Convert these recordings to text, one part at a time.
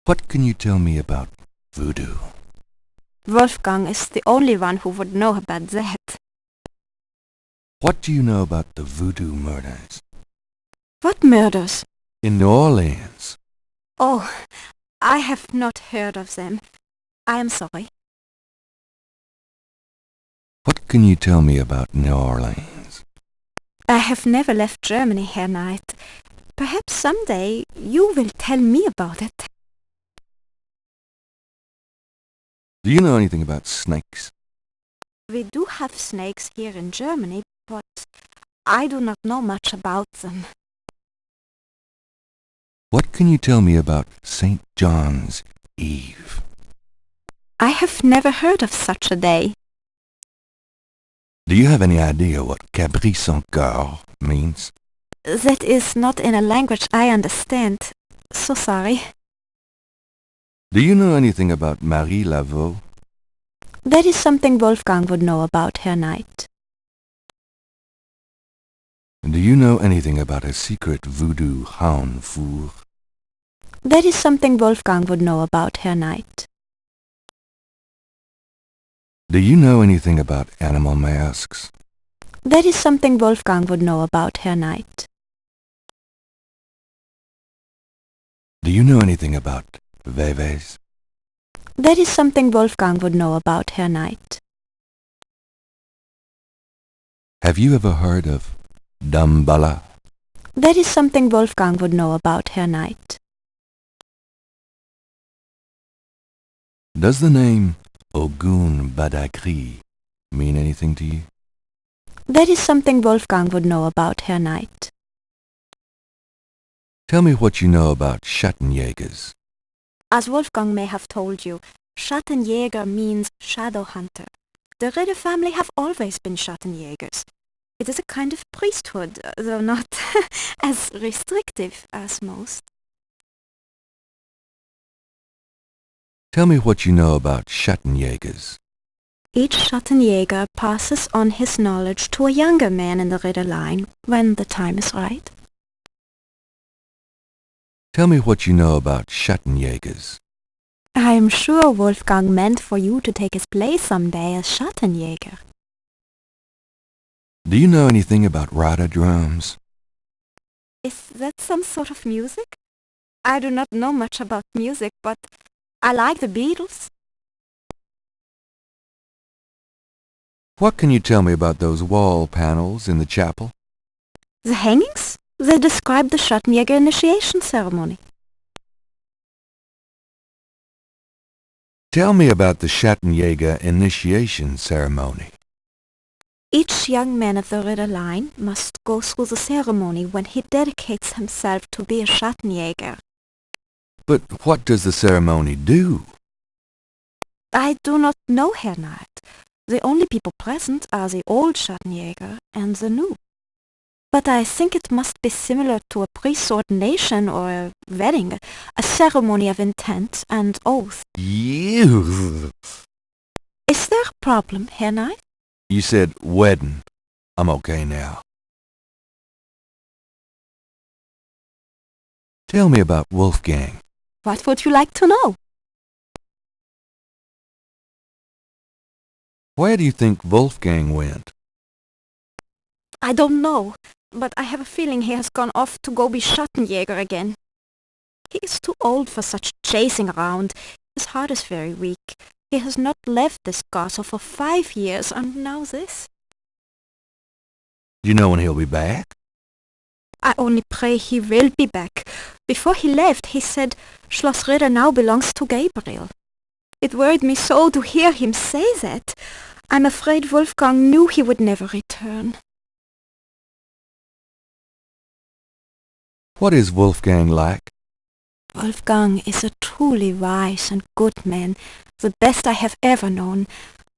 What can you tell me about voodoo? Wolfgang is the only one who would know about that. What do you know about the voodoo murders? What murders? In New Orleans. Oh, I have not heard of them. I am sorry. What can you tell me about New Orleans? I have never left Germany, Herr Knight. Perhaps someday you will tell me about it. Do you know anything about snakes? We do have snakes here in Germany, but I do not know much about them. What can you tell me about St. John's Eve? I have never heard of such a day. Do you have any idea what Cabri sans cœur means? That is not in a language I understand. So sorry. Do you know anything about Marie Laveau? That is something Wolfgang would know about, Herr Knight. And do you know anything about a secret voodoo Haunfour? That is something Wolfgang would know about, Herr Knight. Do you know anything about animal masks? That is something Wolfgang would know about, Herr Knight. Do you know anything about Veves? That is something Wolfgang would know about, Herr Knight. Have you ever heard of Damballa? That is something Wolfgang would know about, Herr Knight. Does the name Ogun Badagri mean anything to you? That is something Wolfgang would know about, Herr Knight. Tell me what you know about Schattenjägers. As Wolfgang may have told you, Schattenjäger means shadow hunter. The Gerde family have always been Schattenjägers. It is a kind of priesthood, though not as restrictive as most. Tell me what you know about Schattenjägers. Each Schattenjäger passes on his knowledge to a younger man in the Gerde line when the time is right. Tell me what you know about Schattenjägers. I am sure Wolfgang meant for you to take his place someday as Schattenjäger. Do you know anything about Rada drums? Is that some sort of music? I do not know much about music, but I like the Beatles. What can you tell me about those wall panels in the chapel? The hangings? They describe the Schattenjäger initiation ceremony. Tell me about the Schattenjäger initiation ceremony. Each young man of the Gerde line must go through the ceremony when he dedicates himself to be a Schattenjäger. But what does the ceremony do? I do not know, Herr Knight. The only people present are the old Schattenjäger and the new. But I think it must be similar to a priest's ordination or a wedding, a ceremony of intent and oath. You. Is there a problem, Herr Knight? You said wedding. I'm okay now. Tell me about Wolfgang. What would you like to know? Where do you think Wolfgang went? I don't know, but I have a feeling he has gone off to go be Schattenjäger again. He is too old for such chasing around. His heart is very weak. He has not left this castle for 5 years, and now this. Do you know when he'll be back? I only pray he will be back. Before he left, he said Schloss Gerde now belongs to Gabriel. It worried me so to hear him say that. I'm afraid Wolfgang knew he would never return. What is Wolfgang like? Wolfgang is a truly wise and good man, the best I have ever known,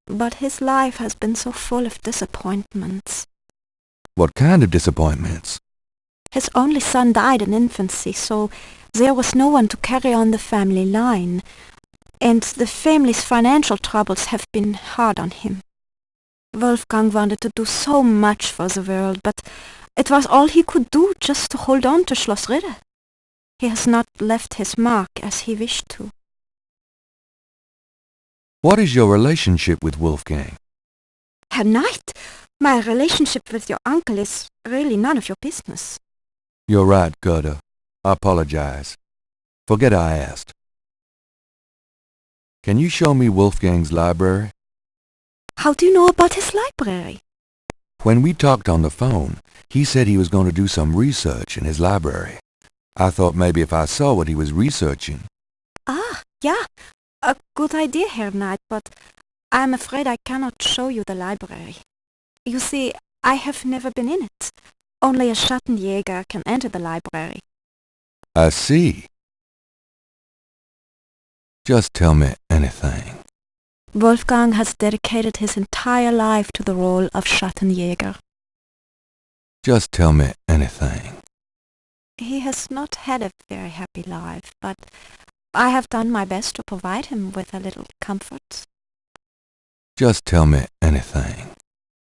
but his life has been so full of disappointments. What kind of disappointments? His only son died in infancy, so there was no one to carry on the family line, and the family's financial troubles have been hard on him. Wolfgang wanted to do so much for the world, but it was all he could do just to hold on to Schloss Gerde. He has not left his mark as he wished to. What is your relationship with Wolfgang? Herr Knight, my relationship with your uncle is really none of your business. You're right, Gerde. I apologize. Forget I asked. Can you show me Wolfgang's library? How do you know about his library? When we talked on the phone, he said he was going to do some research in his library. I thought maybe if I saw what he was researching. Ah, yeah, a good idea, Herr Knight, but I'm afraid I cannot show you the library. You see, I have never been in it. Only a Schattenjäger can enter the library. I see. Just tell me anything. Wolfgang has dedicated his entire life to the role of Schattenjäger. Just tell me anything. He has not had a very happy life, but I have done my best to provide him with a little comfort. Just tell me anything.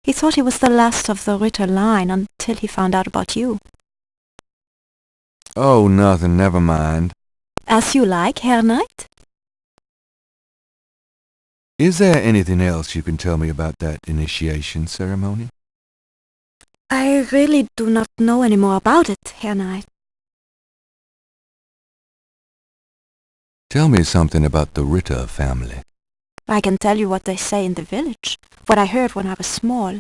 He thought he was the last of the Ritter line until he found out about you. Oh, nothing, never mind. As you like, Herr Knight. Is there anything else you can tell me about that initiation ceremony? I really do not know any more about it, Herr Knight. Tell me something about the Ritter family. I can tell you what they say in the village, what I heard when I was small.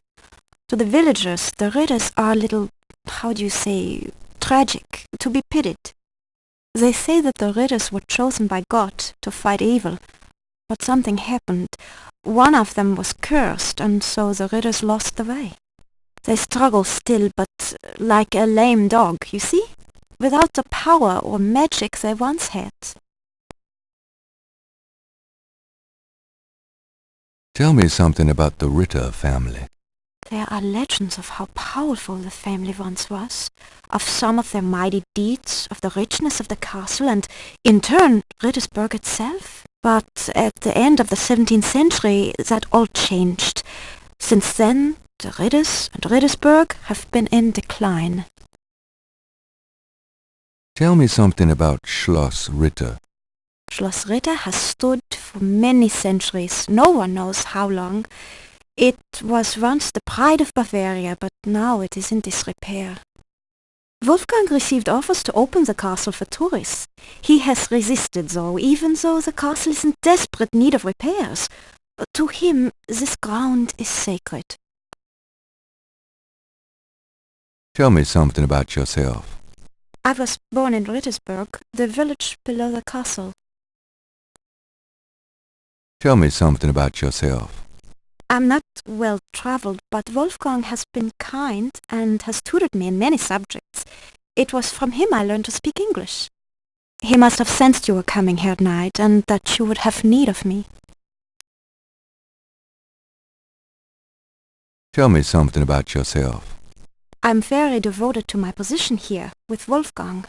To the villagers, the Ritters are a little, how do you say, tragic, to be pitied. They say that the Ritters were chosen by God to fight evil, but something happened. One of them was cursed, and so the Ritters lost the way. They struggle still, but like a lame dog, you see? Without the power or magic they once had. Tell me something about the Ritter family. There are legends of how powerful the family once was, of some of their mighty deeds, of the richness of the castle, and, in turn, Rittersburg itself. But at the end of the 17th century, that all changed. Since then, the Ritters and Rittersburg have been in decline. Tell me something about Schloss Ritter. Schloss Ritter has stood for many centuries, no one knows how long. It was once the pride of Bavaria, but now it is in disrepair. Wolfgang received offers to open the castle for tourists. He has resisted, though, even though the castle is in desperate need of repairs. To him, this ground is sacred. Tell me something about yourself. I was born in Rittersburg, the village below the castle. Tell me something about yourself. I'm not well-traveled, but Wolfgang has been kind and has tutored me in many subjects. It was from him I learned to speak English. He must have sensed you were coming, Herr Knight, and that you would have need of me. Tell me something about yourself. I'm very devoted to my position here, with Wolfgang.